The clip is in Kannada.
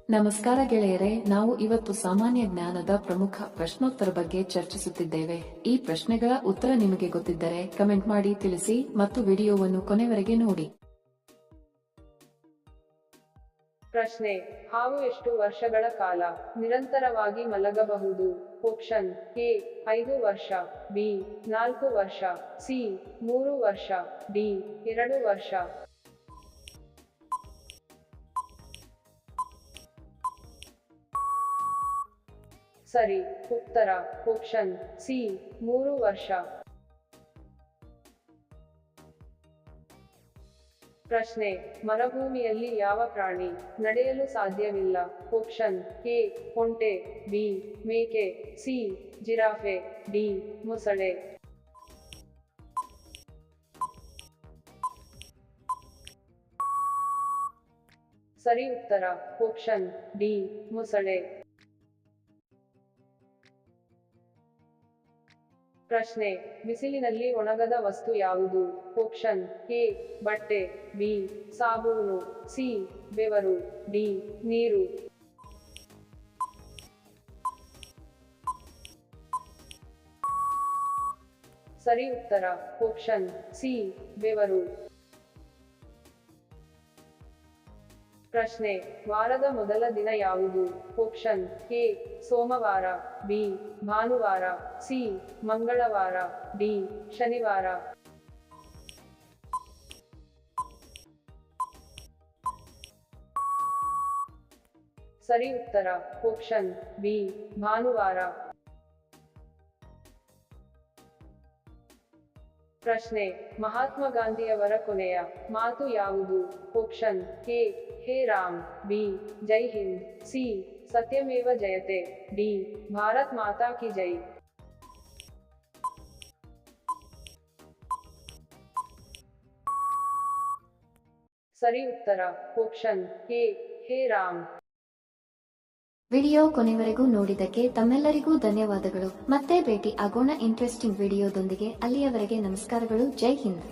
ನಮಸ್ಕಾರ ಗೆಳೆಯರೆ, ನಾವು ಇವತ್ತು ಸಾಮಾನ್ಯ ಜ್ಞಾನದ ಪ್ರಮುಖ ಪ್ರಶ್ನೋತ್ತರ ಬಗ್ಗೆ ಚರ್ಚಿಸುತ್ತಿದ್ದೇವೆ. ಈ ಪ್ರಶ್ನೆಗಳ ಉತ್ತರ ನಿಮಗೆ ಗೊತ್ತಿದ್ದರೆ ಕಮೆಂಟ್ ಮಾಡಿ ತಿಳಿಸಿ ಮತ್ತು ವಿಡಿಯೋವನ್ನು ಕೊನೆವರೆಗೆ ನೋಡಿ. ಪ್ರಶ್ನೆ: ಹಾವು ಎಷ್ಟು ವರ್ಷಗಳ ಕಾಲ ನಿರಂತರವಾಗಿ ಮಲಗಬಹುದು? ಆಪ್ಷನ್ ಎ 5 ವರ್ಷ, ಬಿ 4 ವರ್ಷ, ಸಿ 3 ವರ್ಷ, ಡಿ 2 ವರ್ಷ. ಸರಿ ಉತ್ತರ ಆಪ್ಷನ್ ಸಿ 3 ವರ್ಷ. ಪ್ರಶ್ನೆ: ಮರುಭೂಮಿಯಲ್ಲಿ ಯಾವ ಪ್ರಾಣಿ ನಡೆಯಲು ಸಾಧ್ಯವಿಲ್ಲ? ಆಪ್ಷನ್ ಎ ಒಂಟೆ, ಬಿ ಮೇಕೆ, ಸಿ ಜಿರಾಫೆ, ಡಿ ಮೊಸಳೆ. ಸರಿ ಉತ್ತರ ಆಪ್ಷನ್ ಡಿ ಮೊಸಳೆ. ಪ್ರಶ್ನೆ: ಬಿಸಿಲಿನಲ್ಲಿ ಒಣಗದ ವಸ್ತು ಯಾವುದು? ಆಪ್ಷನ್ ಎ ಬಟ್ಟೆ, ಬಿ ಸಾಬೂನು, ಸಿ ಬೆವರು, ಡಿ ನೀರು. ಸರಿ ಉತ್ತರ ಆಪ್ಷನ್ ಸಿ ಬೆವರು. ಪ್ರಶ್ನೆ: ವಾರದ ಮೊದಲ ದಿನ ಯಾವುದು? ಆಪ್ಷನ್ ಎ ಸೋಮವಾರ, ಬಿ ಭಾನುವಾರ, ಸಿ ಮಂಗಳವಾರ, ಡಿ ಶನಿವಾರ. ಸರಿ ಉತ್ತರ ಆಪ್ಷನ್ ಬಿ ಭಾನುವಾರ. ಪ್ರಶ್ನೆ: ಮಹಾತ್ಮ ಗಾಂಧಿಯವರ ಕೊನೆಯ ಮಾತು ಯಾವುದು? ಆಪ್ಷನ್ ಎ ಹೇ ರಾಮ್, ಬಿ ಜೈ ಹಿಂದ್, ಸಿ ಸತ್ಯಮೇವ ಜಯತೆ, ಡಿ ಭಾರತ್ ಮಾತಾ ಕಿ ಜೈ. ಸರಿ ಉತ್ತರ ಆಪ್ಷನ್ ಎ ಹೇ ರಾಮ್. ವಿಡಿಯೋ ಕೊನೆವರೆಗೂ ನೋಡಿದ್ದಕ್ಕೆ ತಮ್ಮೆಲ್ಲರಿಗೂ ಧನ್ಯವಾದಗಳು. ಮತ್ತೆ ಭೇಟಿ ಆಗೋಣ ಇಂಟ್ರೆಸ್ಟಿಂಗ್ ವಿಡಿಯೋದೊಂದಿಗೆ. ಅಲ್ಲಿಯವರೆಗೆ ನಮಸ್ಕಾರಗಳು. ಜೈ ಹಿಂದ್.